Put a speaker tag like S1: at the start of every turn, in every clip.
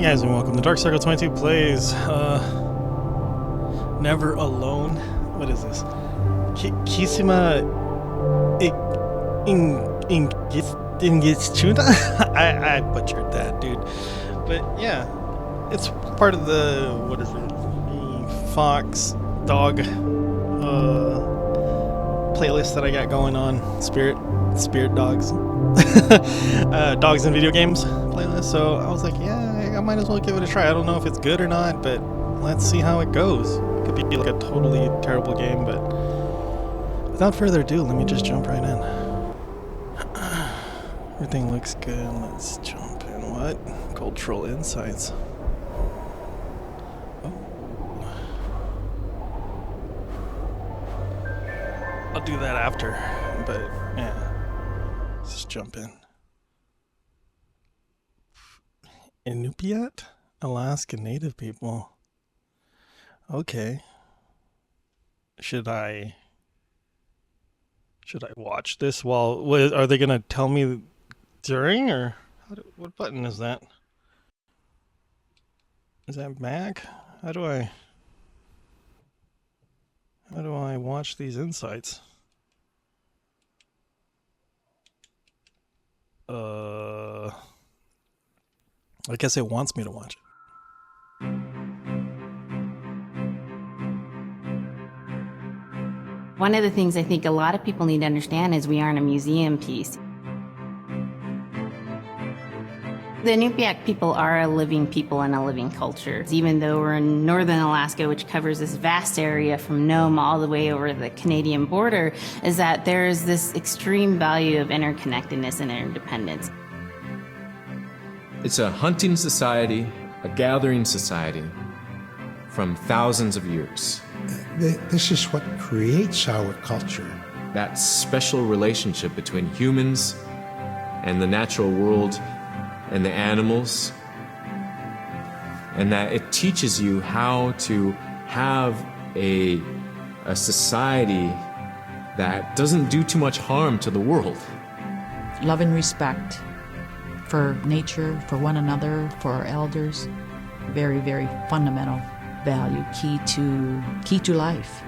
S1: Hey guys, and welcome to Dark Circle 22 Plays. Never Alone. What is this? Kisima Ingitchuna? I butchered that, dude. But yeah, it's part of the, what is it? The Fox Dog playlist that I got going on. Spirit Dogs. Dogs and video games playlist. So I was like, yeah, I might as well give it a try. I don't know if it's good or not, but let's see how it goes. It could be like a totally terrible game, but without further ado, let me just jump right in. Everything looks good. Let's jump in. What? Cultural insights. Oh. I'll do that after, but yeah. Let's just jump in. Inupiat? Alaska Native people. Okay. Should I watch this while... Are they going to tell me during, or... What button is that? Is that back? How do I watch these insights? I guess it wants me to watch it.
S2: One of the things I think a lot of people need to understand is we aren't a museum piece. The Inupiaq people are a living people and a living culture. Even though we're in northern Alaska, which covers this vast area from Nome all the way over the Canadian border, is that there's this extreme value of interconnectedness and interdependence.
S3: It's a hunting society, a gathering society from thousands of years.
S4: This is what creates our culture.
S3: That special relationship between humans and the natural world and the animals, and that it teaches you how to have a society that doesn't do too much harm to the world.
S5: Love and respect for nature, for one another, for our elders. Very, very fundamental value, key to life.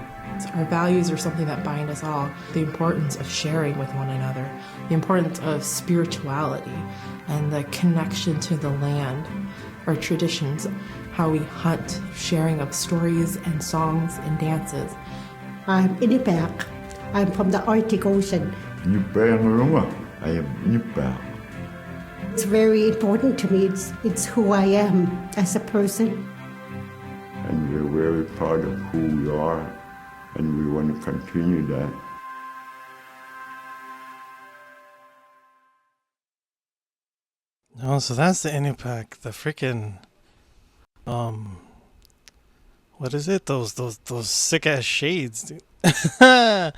S6: Our values are something that bind us all. The importance of sharing with one another, the importance of spirituality, and the connection to the land, our traditions, how we hunt, sharing of stories and songs and dances.
S7: I'm Inupiaq. I'm from the Arctic Ocean.
S8: I am Inupiaq.
S7: It's very important to me. It's who I am as a person.
S8: And we're very proud of who we are, and we want to continue that.
S1: Oh, so that's the Inupiaq, the freaking, what is it? Those sick ass shades, dude. The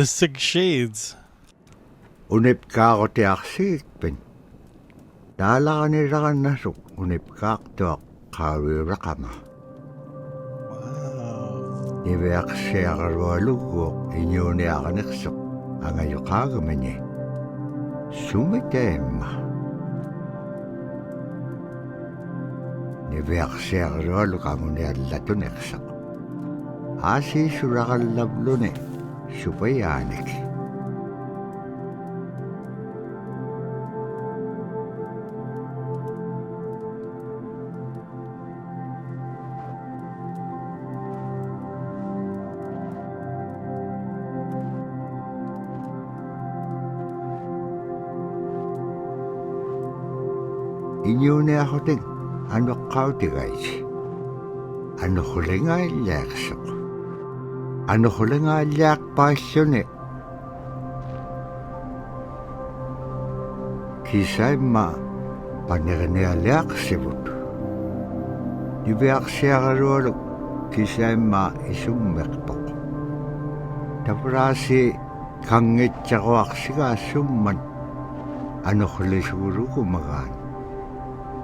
S1: sick shades.
S4: Unipkaaq tiaqsiikpin. Taalaqanilaqannasuk unipkaaq tuaq qaawiuraqama.
S1: Wow.
S4: Niveaqsiaqarualuguuq iñuuniaqaniqsuq angayuqaagamani. Sumiteemma. Niveaqsiaqarualuqamuniallatuneqsuq. Aasiisuraqallavluni supayaanik. Iñuuniaqhutin anuqqautigaich. Anuqhulingaaliaqsuq. Anuqhulingaaliaqpaalluni. Kisaimma paniqnialiaqsivut. Niveaqsiaqarualuk kisaimma isummeqpoq. Tavraasi kangitsaquaqsigaasumman anuqhulisugurukumagaan.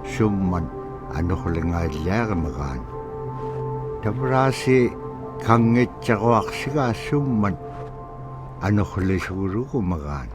S4: Summan anuqhulingaaliaqamagaan. Tavraasi kangitsaquaqsigaasumman anuqhulisugurukumagaan.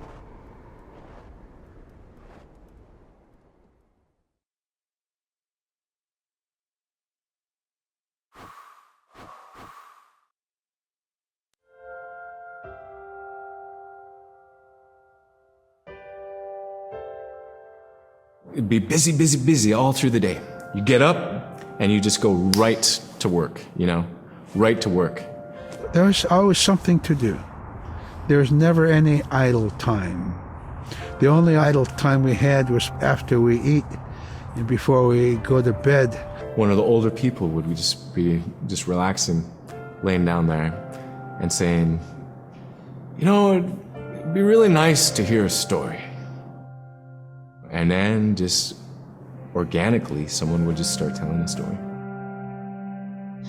S3: It'd be busy, busy, busy all through the day. You get up and you just go right to work, right to work.
S4: There was always something to do. There was never any idle time. The only idle time we had was after we eat and before we go to bed.
S3: One of the older people would be relaxing, laying down there and saying, it'd be really nice to hear a story. And then just organically, someone would just start telling a story.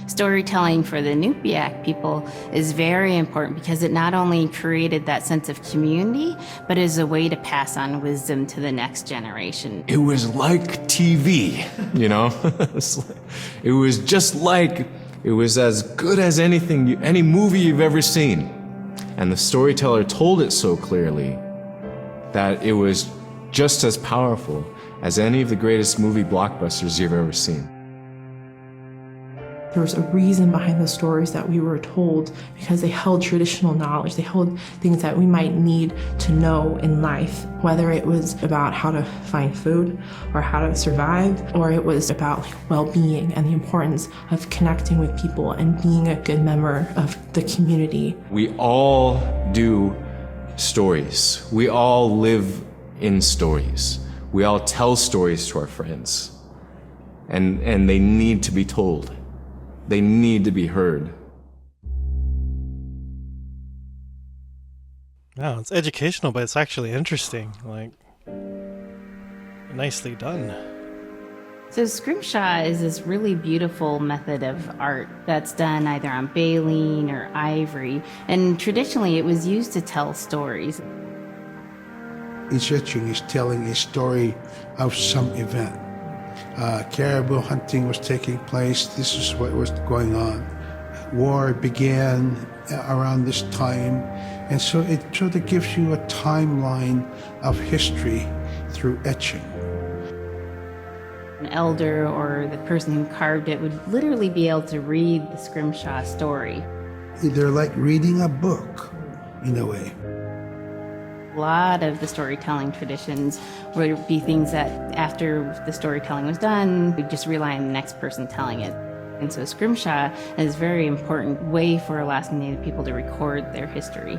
S2: Storytelling for the Nupiaq people is very important because it not only created that sense of community, but is a way to pass on wisdom to the next generation.
S3: It was like TV, It was just like, it was as good as any movie you've ever seen. And the storyteller told it so clearly that it was just as powerful as any of the greatest movie blockbusters you've ever seen.
S6: There was a reason behind the stories that we were told because they held traditional knowledge. They held things that we might need to know in life, whether it was about how to find food or how to survive, or it was about well-being and the importance of connecting with people and being a good member of the community.
S3: We all do stories. We all live in stories. We all tell stories to our friends. And they need to be told. They need to be heard.
S1: Wow, it's educational, but it's actually interesting. Nicely done.
S2: So scrimshaw is this really beautiful method of art that's done either on baleen or ivory, and traditionally it was used to tell stories.
S4: Each etching is telling a story of some event. Caribou hunting was taking place. This is what was going on. War began around this time, and so it sort of gives you a timeline of history through etching.
S2: An elder or the person who carved it would literally be able to read the scrimshaw story.
S4: They're like reading a book, in a way.
S2: A lot of the storytelling traditions would be things that after the storytelling was done, we'd just rely on the next person telling it. And so scrimshaw is a very important way for Alaskan Native people to record their history.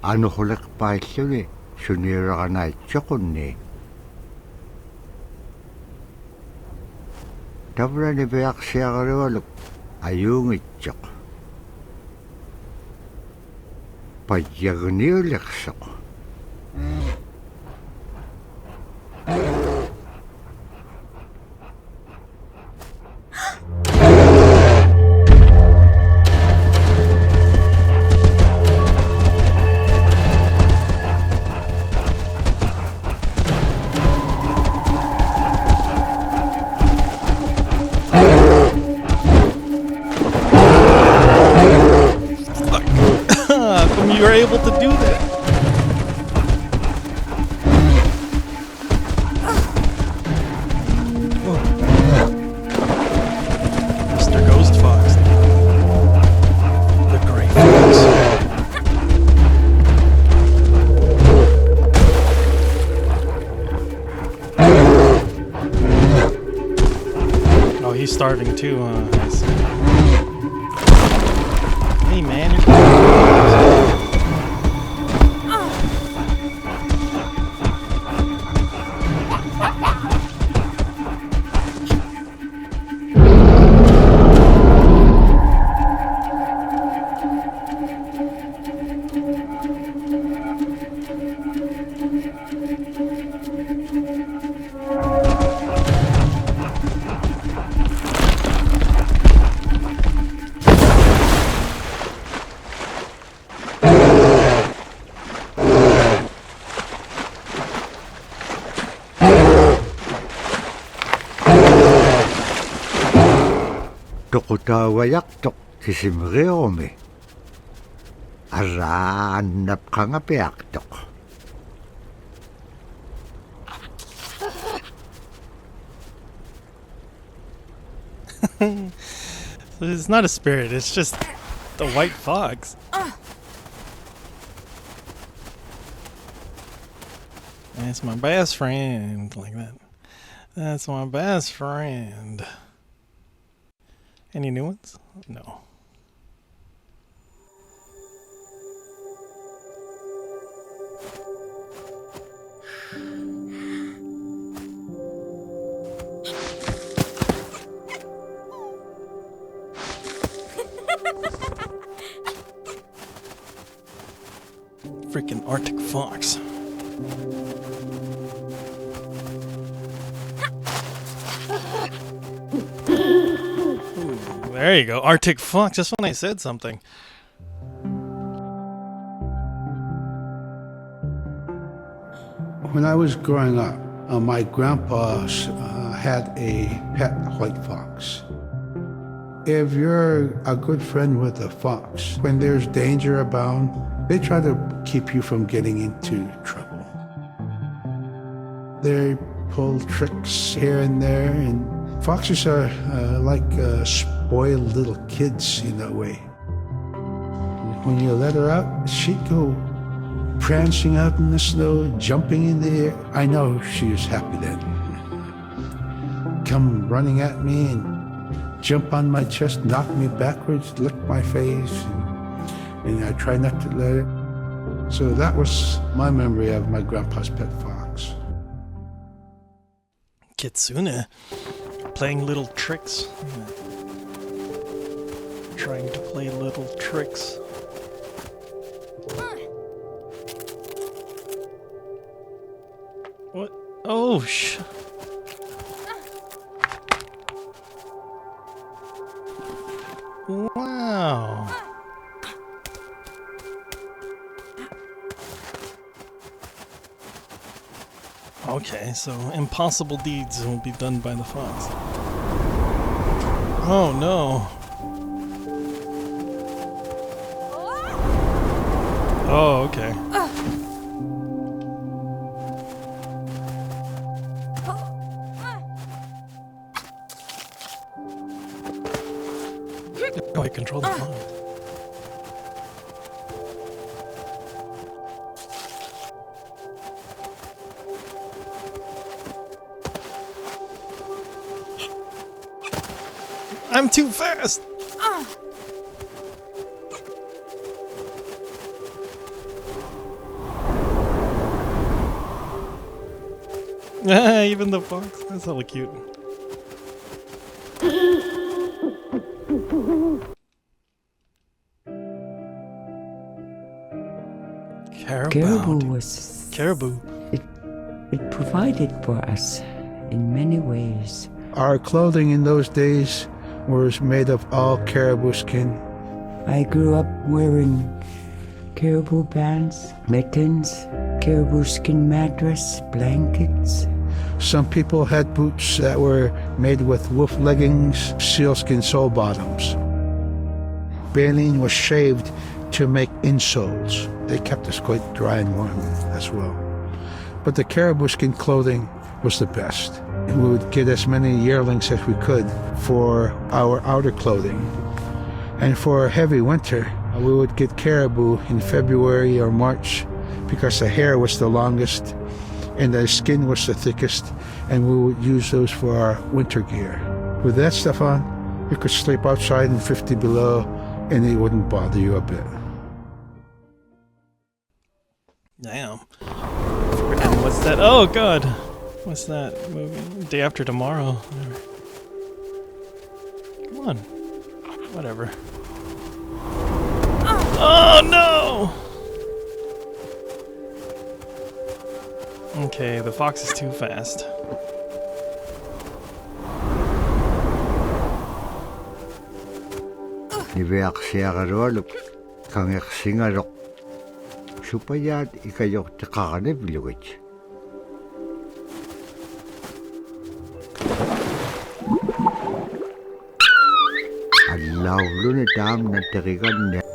S9: Ano hulak pa ito Sunira ka na itsukunni. Tabra ni Beak siya kariwalok ayung itsuk. Padyagni uliksok.
S1: You were able to do that. Mr. Ghost Fox. The Gray Fox. Oh, he's starving too, I see. Hey man, you're
S9: Tukutawayak tuk kisimreome. Araan napkangapiak tuk.
S1: It's not a spirit, it's just the white fox. That's my best friend, like that. That's my best friend. Any new ones? No. Freaking Arctic fox. Ooh, there you go, Arctic fox, just when I said something.
S4: When I was growing up, my grandpa had a pet white fox. If you're a good friend with a fox, when there's danger abound, they try to keep you from getting into trouble. They pull tricks here and there, and foxes are like spoiled little kids in a way. When you let her out, she'd go prancing out in the snow, jumping in the air. I know she was happy then. Come running at me and jump on my chest, knock me backwards, lick my face, and I try not to let it. So that was my memory of my grandpa's pet fox.
S1: Kitsuna, playing little tricks. Trying to play little tricks. What? Oh, wow. Okay, so impossible deeds will be done by the fox. Oh no. Oh, okay. Oh, I control the fox. I'm too fast! Even the fox, that's hella cute.
S10: Caribou was...
S1: Caribou.
S10: It provided for us in many ways.
S4: Our clothing in those days was made of all caribou skin.
S10: I grew up wearing caribou pants, mittens, caribou skin mattress, blankets.
S4: Some people had boots that were made with wolf leggings, sealskin sole bottoms. Baleen was shaved to make insoles. They kept us quite dry and warm as well. But the caribou skin clothing was the best. We would get as many yearlings as we could for our outer clothing. And for a heavy winter, we would get caribou in February or March because the hair was the longest and the skin was the thickest, and we would use those for our winter gear. With that stuff on, you could sleep outside in 50 below and it wouldn't bother you a bit.
S1: Damn. Freaking, what's that? Oh god! What's that movie? Day After Tomorrow. Whatever. Come on. Whatever. Oh no! Okay, the fox is too fast.
S9: Niveaksiagaroluk kangeksingarok supayat ikayok takakanib luwich. Alawlo na dam na tarigan niya.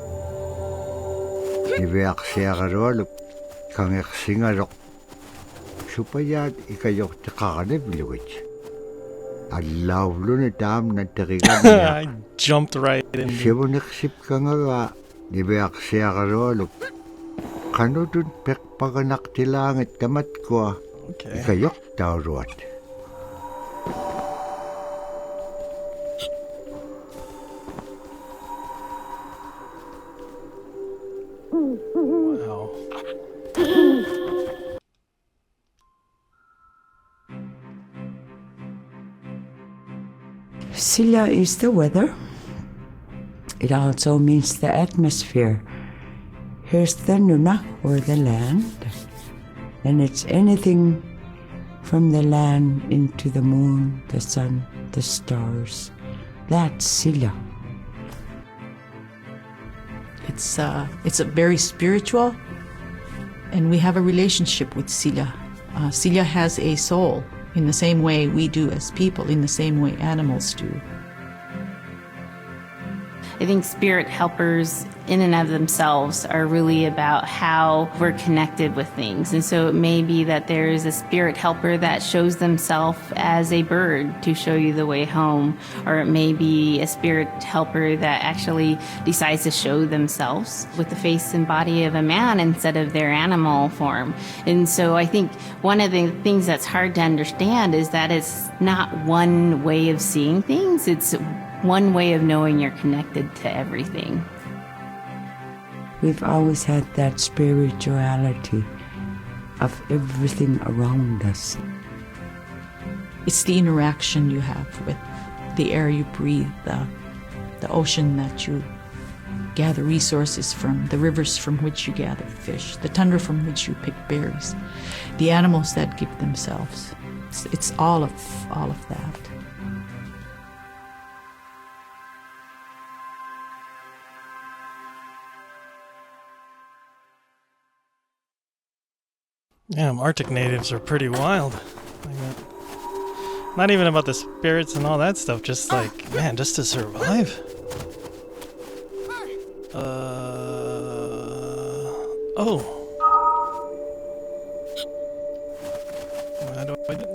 S9: Niveaksiagaroluk kangeksingarok supayat ikayok takakanib luwich. Allawlo na dam na terigan niya.
S1: I jumped right in.
S9: Siwoniksip ka nga nibiyak siya karolog. Kano dun pekpaganak tilangit kamat ko.
S1: Okay.
S9: Ikayok daw ruat.
S1: Wow.
S10: Sila is the weather. It also means the atmosphere. Here's the Nuna, or the land. And it's anything from the land into the moon, the sun, the stars. That's Sila.
S5: It's a very spiritual, and we have a relationship with Sila. Sila has a soul in the same way we do as people, in the same way animals do.
S2: I think spirit helpers in and of themselves are really about how we're connected with things. And so it may be that there is a spirit helper that shows themselves as a bird to show you the way home, or it may be a spirit helper that actually decides to show themselves with the face and body of a man instead of their animal form. And so I think one of the things that's hard to understand is that it's not one way of seeing things, it's one way of knowing you're connected to everything.
S10: We've always had that spirituality of everything around us.
S5: It's the interaction you have with the air you breathe, the ocean that you gather resources from, the rivers from which you gather fish, the tundra from which you pick berries, the animals that give themselves. It's all of that.
S1: Yeah, Arctic natives are pretty wild. Not even about the spirits and all that stuff, just like, man, just to survive. Oh. How do I get?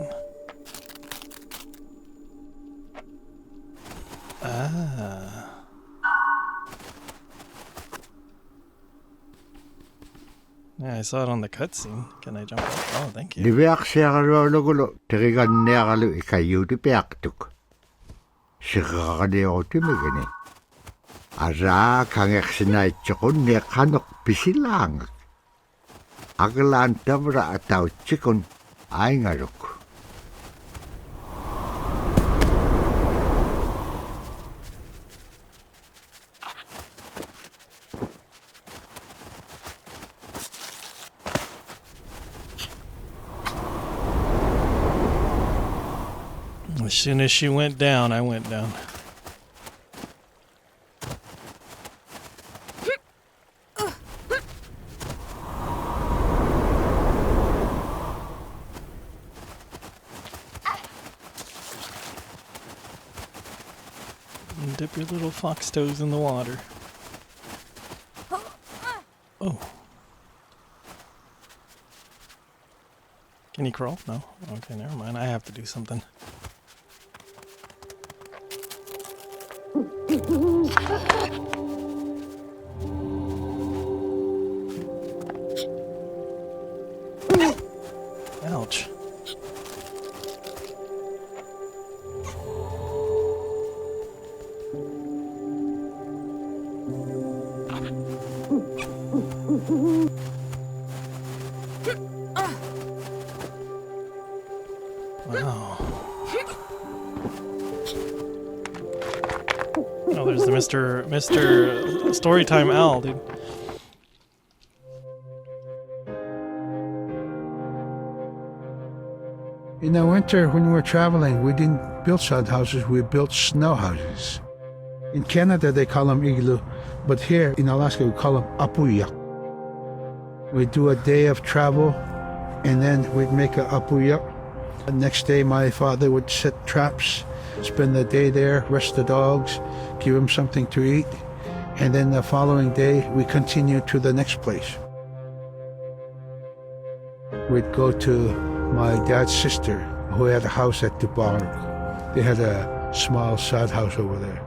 S1: Ah. Yeah, I saw it on the cutscene. Can I jump up? Oh, thank you.
S9: Nibiyak siya karolog terigan niya kalu ikayu di piaktuk. Sikakadiyo timigani. Ara kangek sinay chikon niya kanok pisilang. Agalan tabra ataw chikon ay ngaruk.
S1: As soon as she went down, I went down. And dip your little fox toes in the water. Oh. Can you crawl? No? Okay, never mind. I have to do something. Ouch. Wow. Oh, there's the Mr. Storytime Owl, dude.
S4: In the winter, when we were traveling, we didn't build sod houses, we built snow houses. In Canada, they call them igloo, but here in Alaska, we call them apuyak. We'd do a day of travel, and then we'd make a apuyak. The next day, my father would set traps, spend the day there, rest the dogs, give them something to eat, and then the following day, we continued to the next place. We'd go to my dad's sister, who had a house at Dubarg. They had a small sod house over there.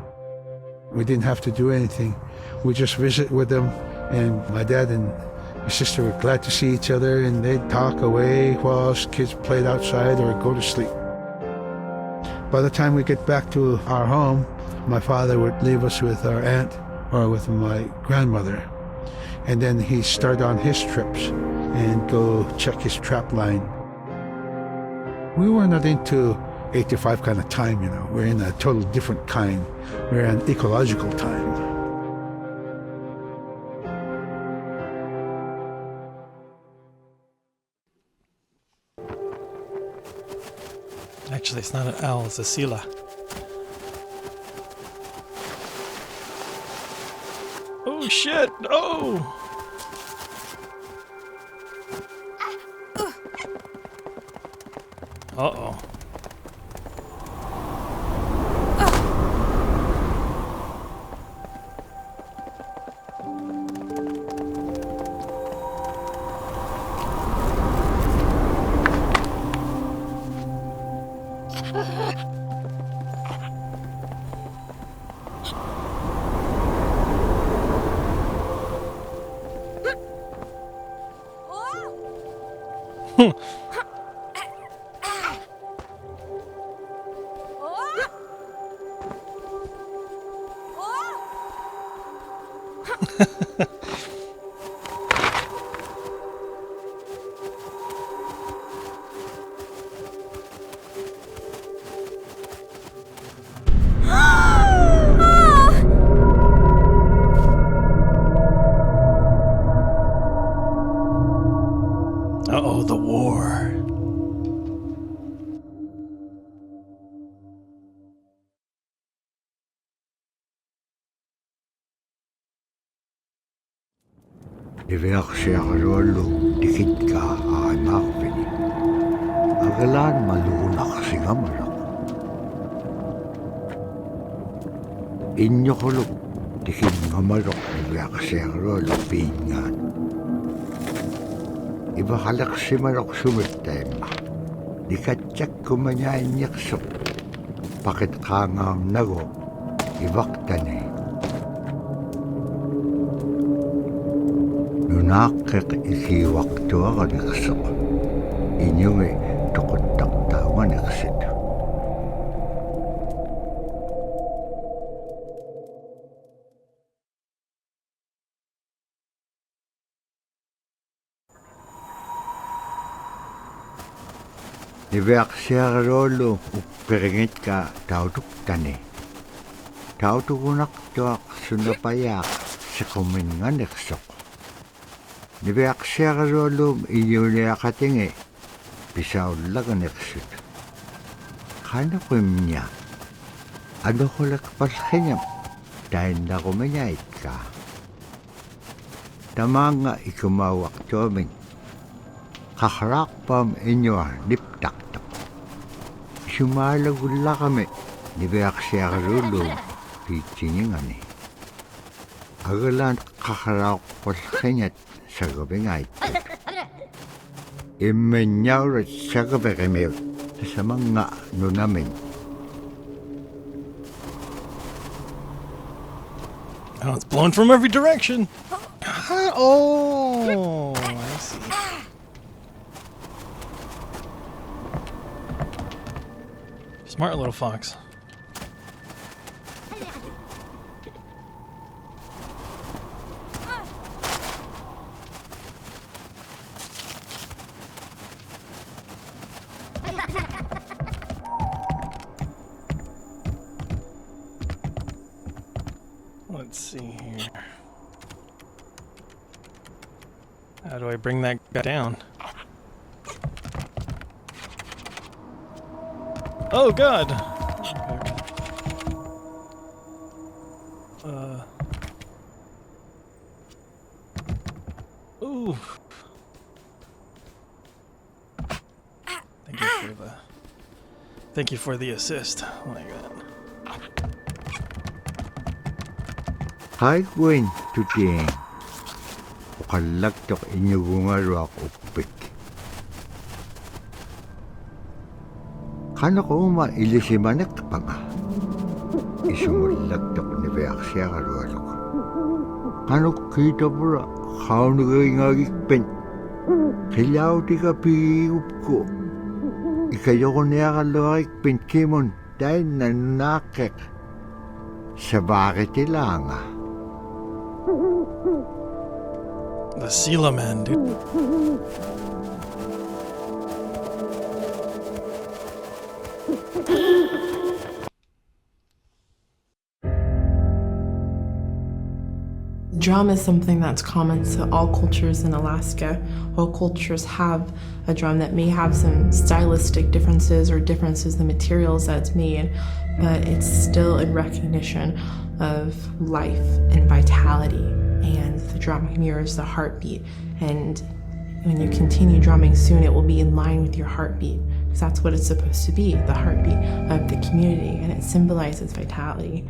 S4: We didn't have to do anything. We just visit with them, and my dad and my sister were glad to see each other, and they'd talk away while us kids played outside or go to sleep. By the time we get back to our home, my father would leave us with our aunt or with my grandmother, and then he'd start on his trips and go check his trap line. We were not into 8 to 5 kind of time, you know. We're in a total different kind. We're in ecological time.
S1: Actually, it's not an owl, it's a sila. Oh shit! Oh! Uh-oh. Uh-oh, the war.
S9: Iveak siya karolo, dikit ka anak pini. Agalan malunak siya malak. Inyo kulok, dikit nga malak, iveak siya karolo, pingan. Iba kalak si malak sumitema. Dikatsak kumanyain yaksok. Pakit kangam nago, ibak tani. Nunakik iki waktu ako niksok. Inyong tukot taktawa niksit. Iveak siya karolo, upiringit ka tautuk tani. Tautukunak tuak sunapayak sa kuminga niksok. Niveak siya karolo, inyo niya katingi, pisaw laga niksit. Kano ko niya, ano ko lakpalkinyam, dahil na kumanyait ka. Tama nga ikumawak tuaming, kakarakpam inyo niptaktak. Sumalagula kami, niveak siya karolo, pitingin Agalan kakarakpalkinyat, sa gabi nga ito. Imenyaw at sa gabi kami sa mga nunamin.
S1: Oh, it's blown from every direction. Oh, I see. Smart little fox. Let's see here. How do I bring that guy down? Oh God! Ooh. Thank you for the assist. Oh my God.
S9: Hi, Gwen, today. Ukalagtok inyo gungarwak upik. Kano ko ilisimanek pa nga. Isumulagdak ni Beak siya karualo ko. Kano kita pura, kao nagayngagikpen. Kilaw di ka piyup ko. Ikayo ko niya kalawikpen kimon dahil nanakek. Sa bakit ilanga?
S1: The Sila man, dude.
S6: Drum is something that's common to all cultures in Alaska. All cultures have a drum that may have some stylistic differences or differences in the materials that it's made, but it's still in recognition of life and vitality. And the drum mirrors the heartbeat. And when you continue drumming soon, it will be in line with your heartbeat, because that's what it's supposed to be, the heartbeat of the community, and it symbolizes vitality.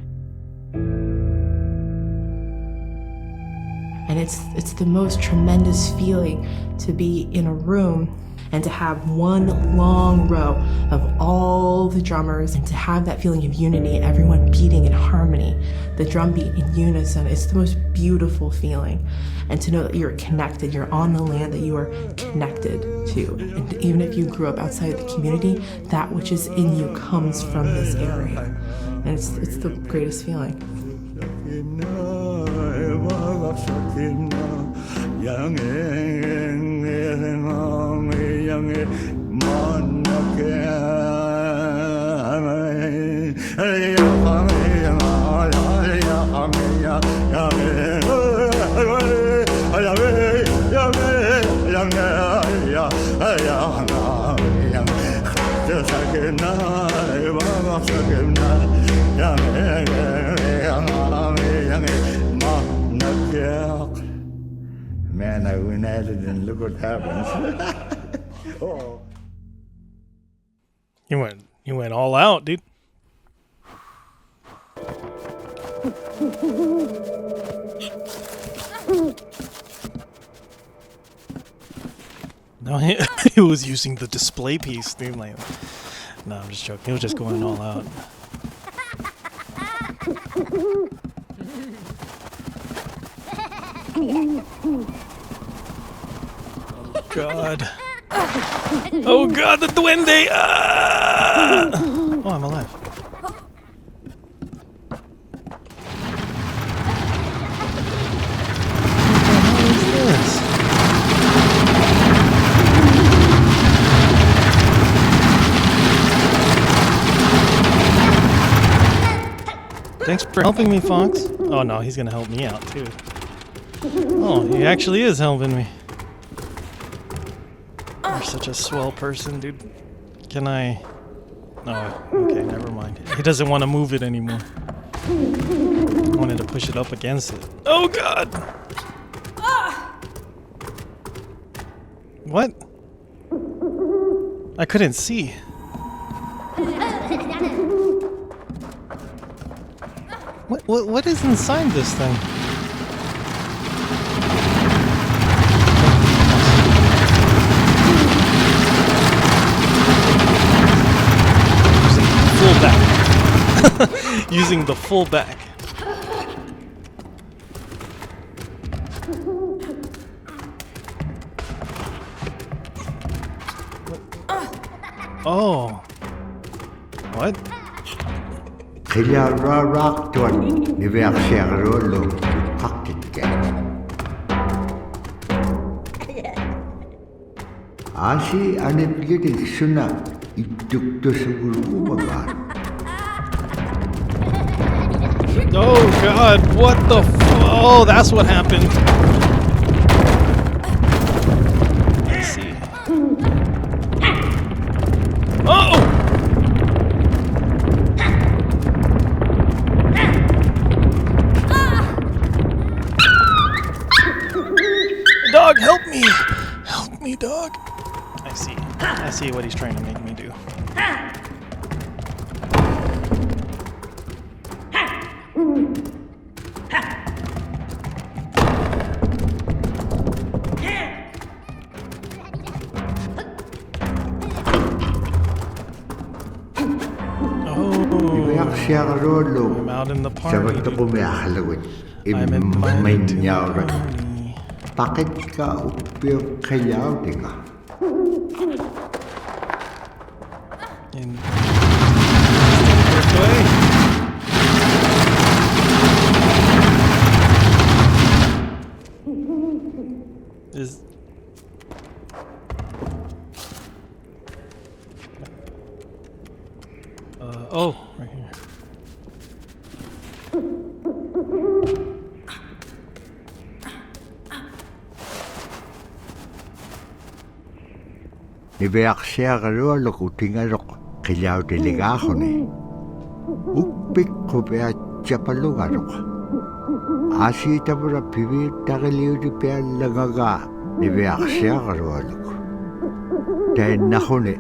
S6: And it's the most tremendous feeling to be in a room and to have one long row of all the drummers and to have that feeling of unity, everyone beating in harmony, the drum beat in unison. It's the most beautiful feeling. And to know that you're connected, you're on the land that you are connected to. And even if you grew up outside of the community, that which is in you comes from this area. And it's the greatest feeling.
S9: Man, I went at it and look what happens. Oh.
S1: You went all out, dude. No, he was using the display piece, dude. Like, no, I'm just joking. He was just going all out. God. Oh God, the duende! Ah! Oh, I'm alive. What the hell is this? Thanks for helping me, Fox. Oh no, he's gonna help me out too. Oh, he actually is helping me. You're such a swell person, dude. Can I... Oh, okay, never mind. He doesn't want to move it anymore. I wanted to push it up against it. Oh, God! What? I couldn't see. What is inside this thing? Using the full back. Oh. What?
S9: Kaya rarak tuan ni Beak siya karualo kakit ka. Asi anip giting suna itukto sa guru mabar.
S1: Oh God, what the oh, that's what happened. Let's see. Oh! Dog, help me! Help me, dog. I see what he's trying to make me do.
S9: siagarolo.
S1: I'm out in the party.
S9: Sabat ko may ahalawin.
S1: I'm invited to the
S9: Imanyaw
S1: party.
S9: Bakit ka upir kayaw di ka?
S1: In this way. Is oh, right here.
S9: Nibeak siagarolo kutingarok kayaw diligaho ni. Ukpik ko bea chapalugarok. Asita para pibir takiliw di bea lagaga nibeak siagarolo. Dahil nahuni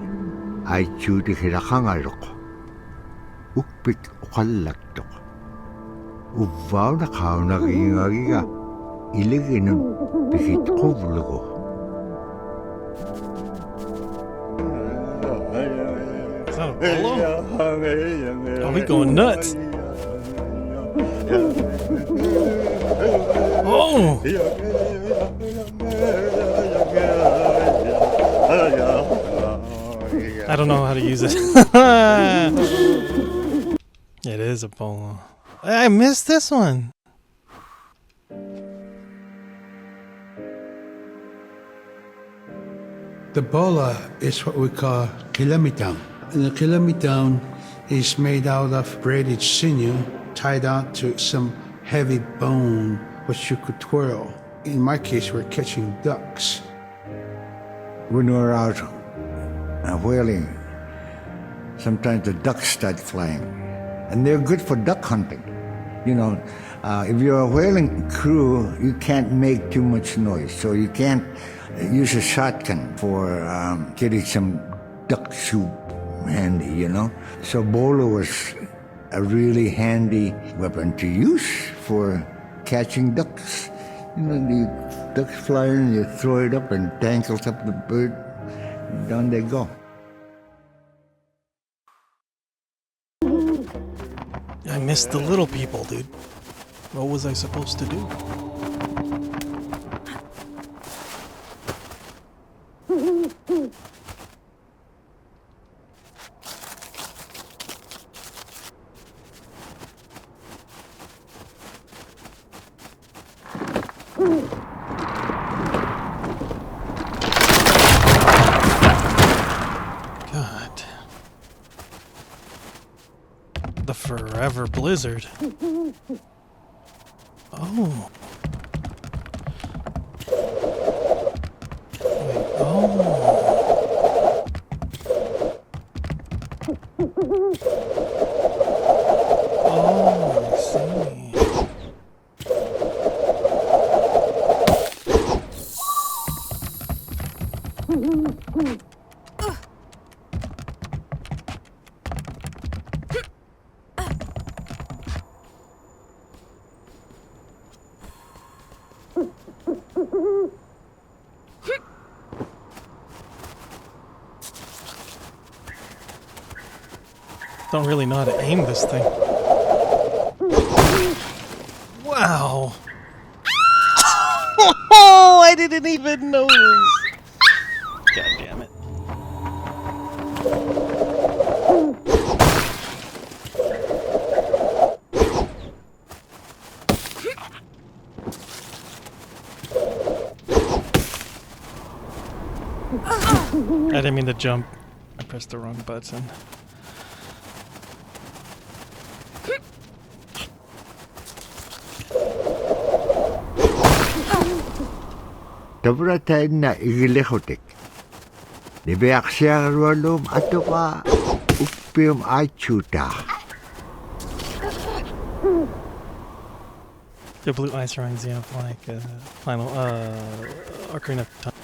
S9: ay chudi kirakangarok. Ukpik ukalagtok. Uvaw na kao nagingagiga. Iliginun bikit kublugo.
S1: Is that a bolo? Oh, we going nuts. Oh! I don't know how to use it. It is a bolo. I missed this one.
S4: The bola is what we call kilamitang. And the kilamitang is made out of braided sinew tied on to some heavy bone which you could twirl. In my case, we're catching ducks.
S9: When we're out whaling, sometimes the ducks start flying. And they're good for duck hunting. You know, if you're a whaling crew, you can't make too much noise. So you can't use a shotgun for getting some duck soup handy, you know. So bolo was a really handy weapon to use for catching ducks. You know, the ducks fly in, you throw it up and tangles up the bird, and down they go.
S1: I missed the little people, dude. What was I supposed to do? God. The forever blizzard. Oh. Wait, oh. Oh, I see. Don't really know how to aim this thing. Wow. Oh, I didn't even notice. God damn it. I didn't mean to jump. I pressed the wrong button.
S9: Tabratayin na igilehotik. Nibeak siya rolum ato ka upim achuta.
S1: The blue ice reminds me of like final Ocarina of Time.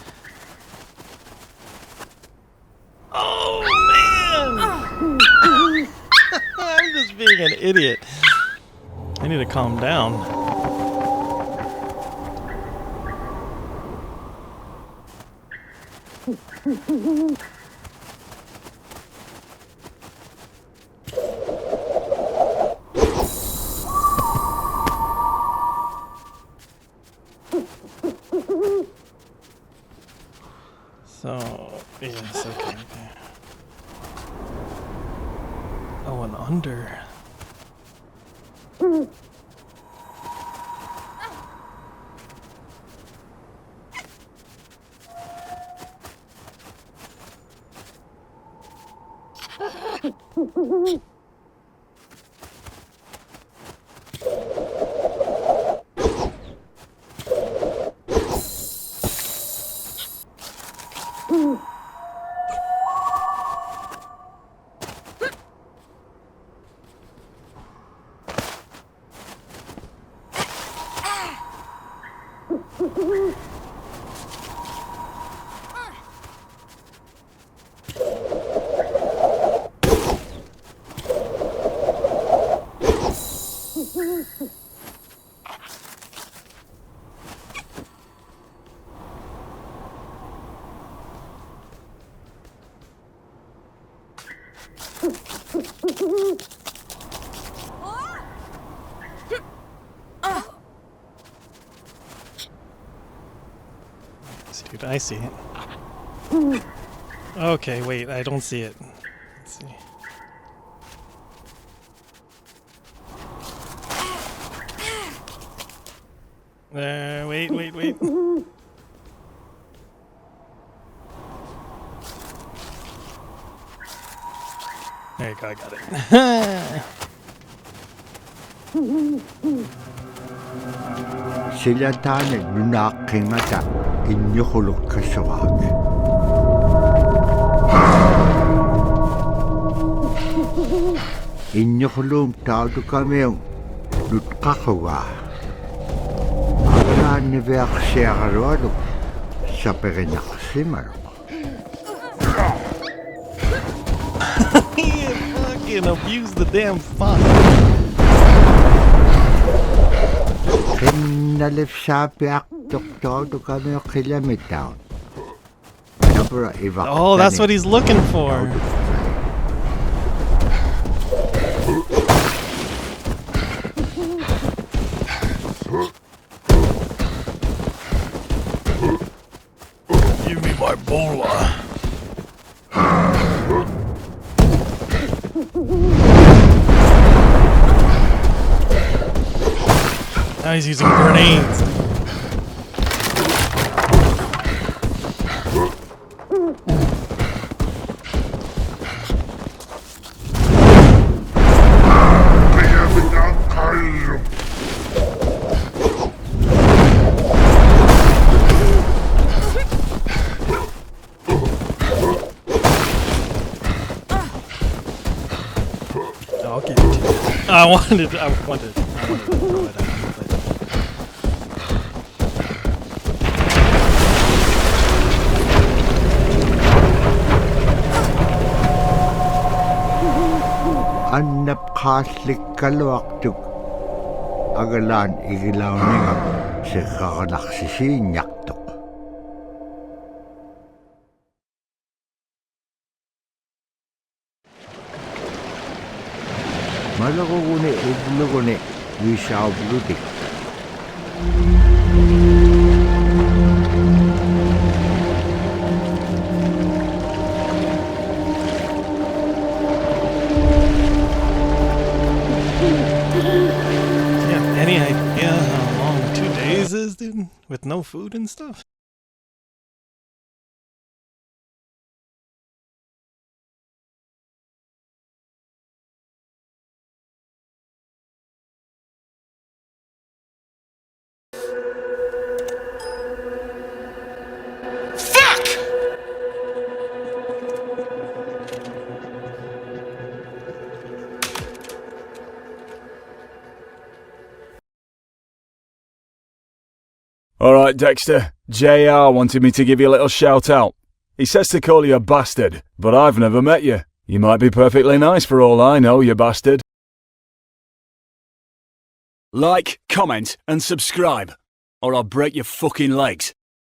S1: Oh man! I'm just being an idiot. I need to calm down. Going under. Dude, I see it. Okay, wait, I don't see it. Let's see. Wait. There you go, I got it.
S9: Sila tane lunakingata inyuhuluk kasawag. Inyuhulum taudu kamiyong lutkakawa. Agla niveak siyakarwaluk sa perinakasimaro.
S1: He fucking abused the damn font.
S9: Kinalif sapiak doktor to kami kilometer.
S1: Oh, that's what he's looking for. Give me my bola. Now he's using grenades. I'll give it to you. I wanted to throw it at him.
S9: Annap khaslik kalwaktuk agalan igilaw ningam si kakanaksisi nyaktuk. Malako kuni iblo kuni wisaw blutik.
S1: Any idea how long 2 days is, dude? With no food and stuff?
S11: Alright, Dexter. JR wanted me to give you a little shout out. He says to call you a bastard, but I've never met you. You might be perfectly nice for all I know, you bastard. Like, comment, and subscribe, or I'll break your fucking legs.